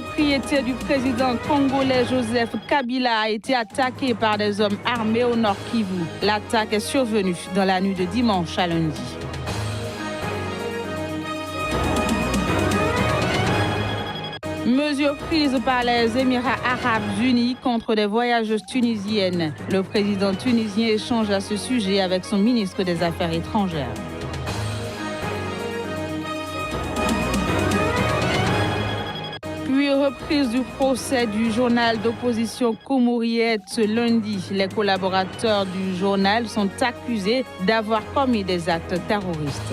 propriété du président congolais Joseph Kabila a été attaquée par des hommes armés au Nord Kivu. L'attaque est survenue dans la nuit de dimanche à lundi. Mesures prises par les Émirats arabes unis contre des voyageuses tunisiennes. Le président tunisien échange à ce sujet avec son ministre des Affaires étrangères. Puis reprise du procès du journal d'opposition Komouriette ce lundi. Les collaborateurs du journal sont accusés d'avoir commis des actes terroristes.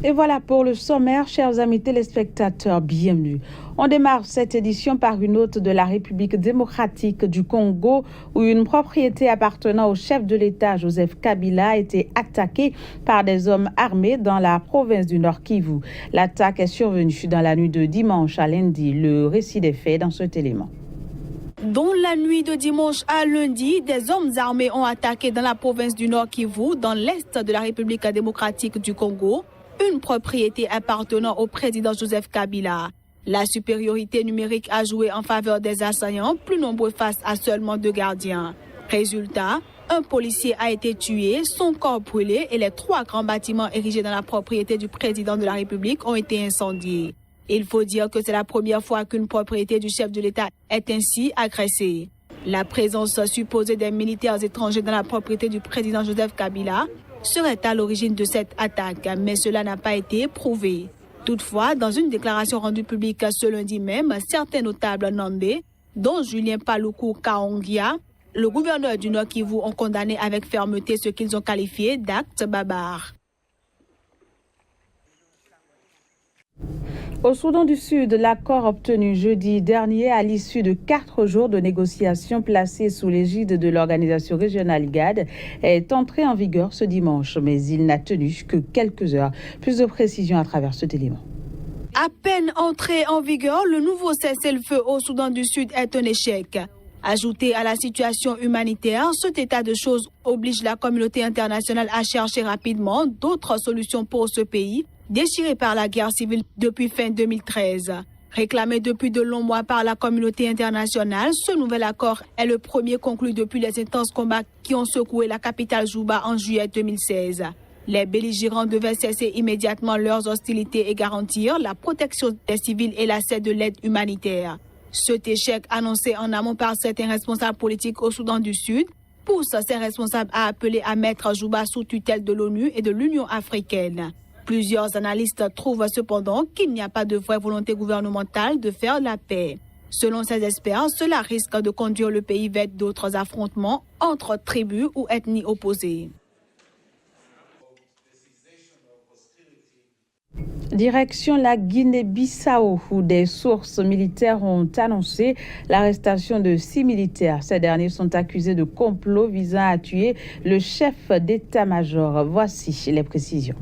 Et voilà pour le sommaire, chers amis téléspectateurs, bienvenue. On démarre cette édition par une note de la République démocratique du Congo où une propriété appartenant au chef de l'État, Joseph Kabila, a été attaquée par des hommes armés dans la province du Nord Kivu. L'attaque est survenue dans la nuit de dimanche à lundi. Le récit des faits dans cet élément. Dans la nuit de dimanche à lundi, des hommes armés ont attaqué dans la province du Nord Kivu, dans l'est de la République démocratique du Congo, une propriété appartenant au président Joseph Kabila. La supériorité numérique a joué en faveur des assaillants, plus nombreux face à seulement 2 gardiens. Résultat, un policier a été tué, son corps brûlé et les 3 grands bâtiments érigés dans la propriété du président de la République ont été incendiés. Il faut dire que c'est la première fois qu'une propriété du chef de l'État est ainsi agressée. La présence supposée des militaires étrangers dans la propriété du président Joseph Kabila serait à l'origine de cette attaque, mais cela n'a pas été prouvé. Toutefois, dans une déclaration rendue publique ce lundi même, certains notables nandais, dont Julien Paluku Kaongia, le gouverneur du Nord Kivu, ont condamné avec fermeté ce qu'ils ont qualifié d'actes barbares. Au Soudan du Sud, l'accord obtenu jeudi dernier à l'issue de 4 jours de négociations placées sous l'égide de l'organisation régionale IGAD est entré en vigueur ce dimanche, mais il n'a tenu que quelques heures. Plus de précisions à travers cet élément. À peine entré en vigueur, le nouveau cessez-le-feu au Soudan du Sud est un échec. Ajouté à la situation humanitaire, cet état de choses oblige la communauté internationale à chercher rapidement d'autres solutions pour ce pays, déchiré par la guerre civile depuis fin 2013. Réclamé depuis de longs mois par la communauté internationale, ce nouvel accord est le premier conclu depuis les intenses combats qui ont secoué la capitale Juba en juillet 2016. Les belligérants devaient cesser immédiatement leurs hostilités et garantir la protection des civils et l'accès de l'aide humanitaire. Cet échec annoncé en amont par certains responsables politiques au Soudan du Sud pousse ces responsables à appeler à mettre Juba sous tutelle de l'ONU et de l'Union africaine. Plusieurs analystes trouvent cependant qu'il n'y a pas de vraie volonté gouvernementale de faire la paix. Selon ces experts, cela risque de conduire le pays vers d'autres affrontements entre tribus ou ethnies opposées. Direction la Guinée-Bissau, où des sources militaires ont annoncé l'arrestation de 6 militaires. Ces derniers sont accusés de complot visant à tuer le chef d'état-major. Voici les précisions.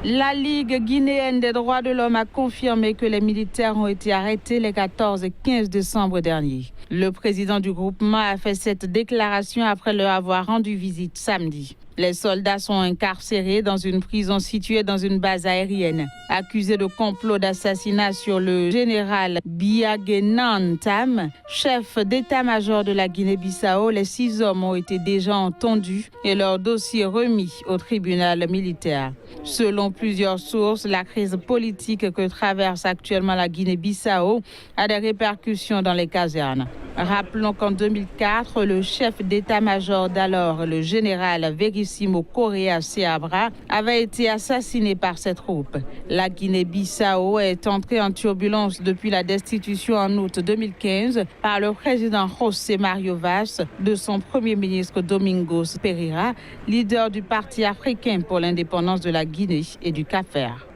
La Ligue guinéenne des droits de l'homme a confirmé que les militaires ont été arrêtés les 14 et 15 décembre dernier. Le président du groupement a fait cette déclaration après leur avoir rendu visite samedi. Les soldats sont incarcérés dans une prison située dans une base aérienne. Accusés de complot d'assassinat sur le général Biagenan Tam, chef d'état-major de la Guinée-Bissau, les 6 hommes ont été déjà entendus et leur dossier remis au tribunal militaire. Selon plusieurs sources, la crise politique que traverse actuellement la Guinée-Bissau a des répercussions dans les casernes. Rappelons qu'en 2004, le chef d'état-major d'alors, le général Verissimo Correa Seabra, avait été assassiné par ces troupes. La Guinée-Bissau est entrée en turbulence depuis la destitution en août 2015 par le président José Mario Vaz de son premier ministre Domingos Pereira, leader du Parti africain pour l'indépendance de la Guinée et du Cap-Vert.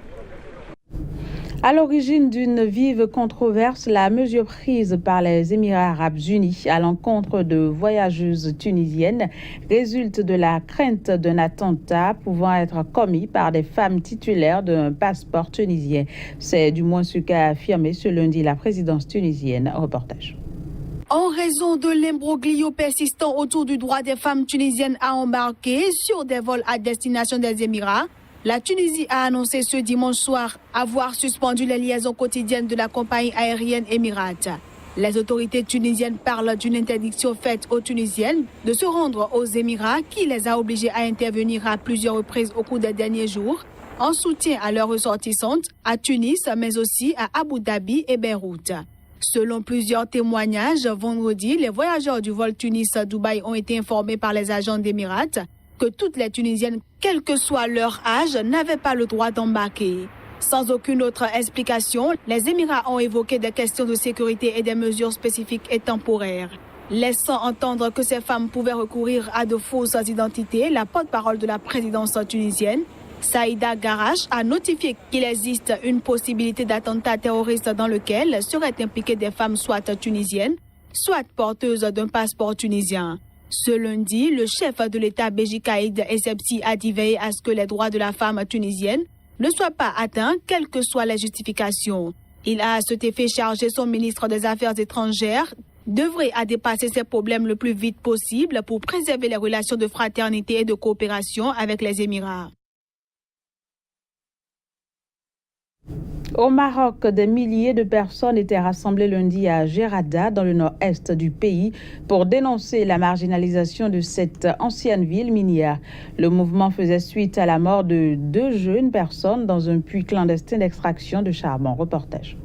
À l'origine d'une vive controverse, la mesure prise par les Émirats arabes unis à l'encontre de voyageuses tunisiennes résulte de la crainte d'un attentat pouvant être commis par des femmes titulaires d'un passeport tunisien. C'est du moins ce qu'a affirmé ce lundi la présidence tunisienne. Reportage. En raison de l'imbroglio persistant autour du droit des femmes tunisiennes à embarquer sur des vols à destination des Émirats, la Tunisie a annoncé ce dimanche soir avoir suspendu les liaisons quotidiennes de la compagnie aérienne Emirates. Les autorités tunisiennes parlent d'une interdiction faite aux Tunisiennes de se rendre aux Émirats qui les a obligés à intervenir à plusieurs reprises au cours des derniers jours en soutien à leurs ressortissantes à Tunis mais aussi à Abu Dhabi et Beyrouth. Selon plusieurs témoignages, vendredi, les voyageurs du vol Tunis-Dubaï ont été informés par les agents d'Émirats que toutes les Tunisiennes, quel que soit leur âge, n'avaient pas le droit d'embarquer. Sans aucune autre explication, les Émirats ont évoqué des questions de sécurité et des mesures spécifiques et temporaires. Laissant entendre que ces femmes pouvaient recourir à de fausses identités, la porte-parole de la présidence tunisienne, Saïda Garache, a notifié qu'il existe une possibilité d'attentat terroriste dans lequel seraient impliquées des femmes soit tunisiennes, soit porteuses d'un passeport tunisien. Ce lundi, le chef de l'État Béji Caïd Essebsi a dit veiller à ce que les droits de la femme tunisienne ne soient pas atteints, quelles que soient les justifications. Il a à cet effet chargé son ministre des Affaires étrangères d'œuvrer à dépasser ces problèmes le plus vite possible pour préserver les relations de fraternité et de coopération avec les Émirats. Au Maroc, des milliers de personnes étaient rassemblées lundi à Gerada, dans le nord-est du pays, pour dénoncer la marginalisation de cette ancienne ville minière. Le mouvement faisait suite à la mort de 2 jeunes personnes dans un puits clandestin d'extraction de charbon. Reportage.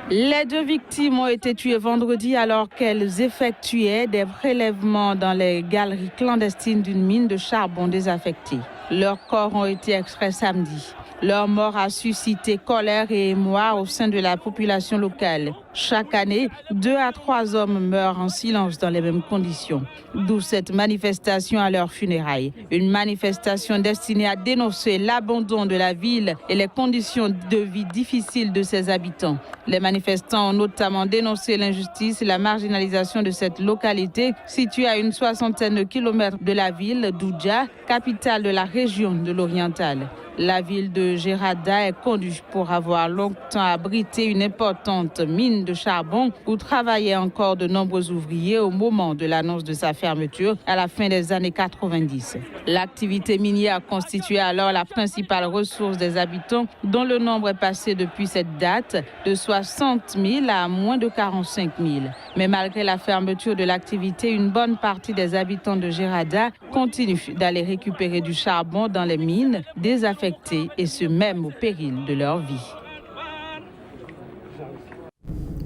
Les 2 victimes ont été tuées vendredi alors qu'elles effectuaient des prélèvements dans les galeries clandestines d'une mine de charbon désaffectée. Leurs corps ont été extraits samedi. Leur mort a suscité colère et émoi au sein de la population locale. Chaque année, 2 à 3 hommes meurent en silence dans les mêmes conditions. D'où cette manifestation à leur funérailles. Une manifestation destinée à dénoncer l'abandon de la ville et les conditions de vie difficiles de ses habitants. Les manifestants ont notamment dénoncé l'injustice et la marginalisation de cette localité située à une 60aine de kilomètres de la ville d'Oudja, capitale de la région de l'Oriental. La ville de Gerada est connue pour avoir longtemps abrité une importante mine de charbon où travaillaient encore de nombreux ouvriers au moment de l'annonce de sa fermeture à la fin des années 90. L'activité minière constituait alors la principale ressource des habitants dont le nombre est passé depuis cette date de 60 000 à moins de 45 000. Mais malgré la fermeture de l'activité, une bonne partie des habitants de Gerada continuent d'aller récupérer du charbon dans les mines désaffectées et ce même au péril de leur vie.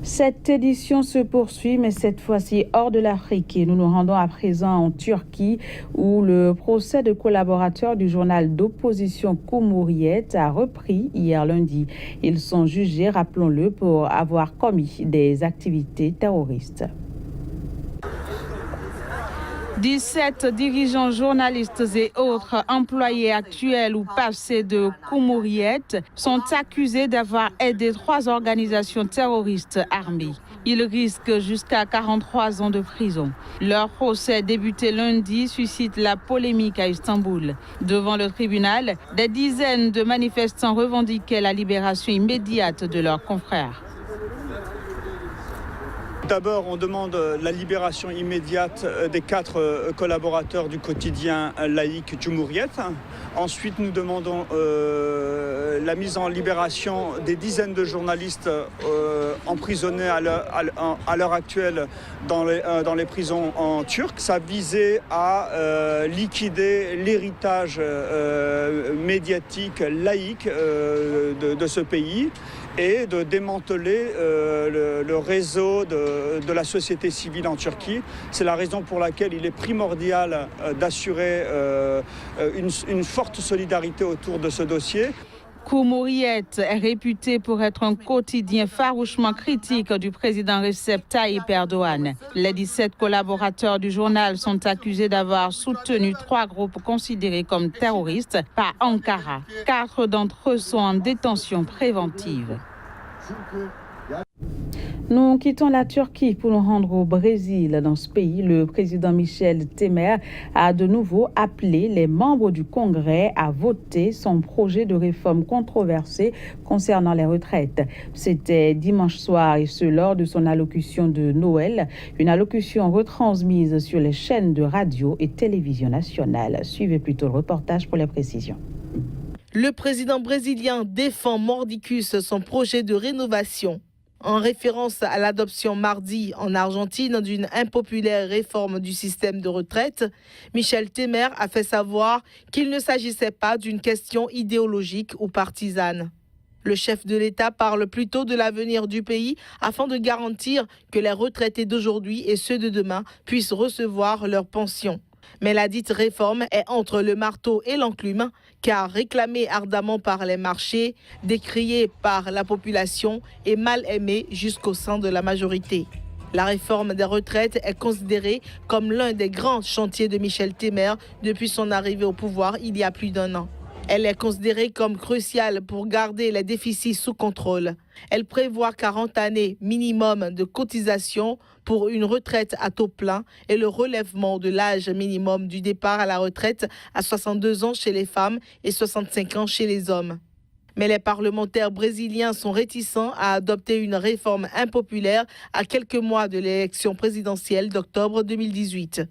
Cette édition se poursuit, mais cette fois-ci hors de l'Afrique. Et nous nous rendons à présent en Turquie, où le procès de collaborateurs du journal d'opposition Cumhuriyet a repris hier lundi. Ils sont jugés, rappelons-le, pour avoir commis des activités terroristes. 17 dirigeants, journalistes et autres employés actuels ou passés de Cumhuriyet sont accusés d'avoir aidé 3 organisations terroristes armées. Ils risquent jusqu'à 43 ans de prison. Leur procès débuté lundi suscite la polémique à Istanbul. Devant le tribunal, des dizaines de manifestants revendiquaient la libération immédiate de leurs confrères. D'abord, on demande la libération immédiate des 4 collaborateurs du quotidien laïque Cumhuriyet. Ensuite, nous demandons la mise en libération des dizaines de journalistes emprisonnés à l'heure actuelle dans les prisons en turc. Ça visait à liquider l'héritage médiatique laïque de ce pays et de démanteler le réseau de la société civile en Turquie. C'est la raison pour laquelle il est primordial d'assurer une forte solidarité autour de ce dossier. Cumhuriyet est réputé pour être un quotidien farouchement critique du président Recep Tayyip Erdogan. Les 17 collaborateurs du journal sont accusés d'avoir soutenu 3 groupes considérés comme terroristes par Ankara. 4 d'entre eux sont en détention préventive. Nous quittons la Turquie pour nous rendre au Brésil. Dans ce pays, le président Michel Temer a de nouveau appelé les membres du Congrès à voter son projet de réforme controversé concernant les retraites. C'était dimanche soir et ce lors de son allocution de Noël, une allocution retransmise sur les chaînes de radio et télévision nationale. Suivez plutôt le reportage pour les précisions. Le président brésilien défend mordicus son projet de rénovation. En référence à l'adoption mardi en Argentine d'une impopulaire réforme du système de retraite, Michel Temer a fait savoir qu'il ne s'agissait pas d'une question idéologique ou partisane. Le chef de l'État parle plutôt de l'avenir du pays afin de garantir que les retraités d'aujourd'hui et ceux de demain puissent recevoir leur pension. Mais la dite réforme est entre le marteau et l'enclume, car réclamée ardemment par les marchés, décriée par la population et mal aimée jusqu'au sein de la majorité. La réforme des retraites est considérée comme l'un des grands chantiers de Michel Temer depuis son arrivée au pouvoir il y a plus d'1 an. Elle est considérée comme cruciale pour garder les déficits sous contrôle. Elle prévoit 40 années minimum de cotisation pour une retraite à taux plein et le relèvement de l'âge minimum du départ à la retraite à 62 ans chez les femmes et 65 ans chez les hommes. Mais les parlementaires brésiliens sont réticents à adopter une réforme impopulaire à quelques mois de l'élection présidentielle d'octobre 2018.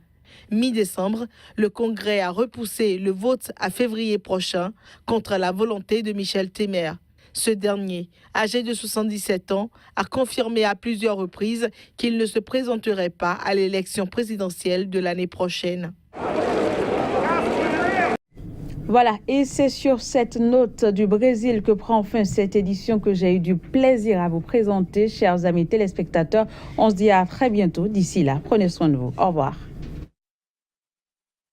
Mi-décembre, le Congrès a repoussé le vote à février prochain contre la volonté de Michel Temer. Ce dernier, âgé de 77 ans, a confirmé à plusieurs reprises qu'il ne se présenterait pas à l'élection présidentielle de l'année prochaine. Voilà, et c'est sur cette note du Brésil que prend fin cette édition que j'ai eu du plaisir à vous présenter, chers amis téléspectateurs. On se dit à très bientôt. D'ici là, prenez soin de vous. Au revoir.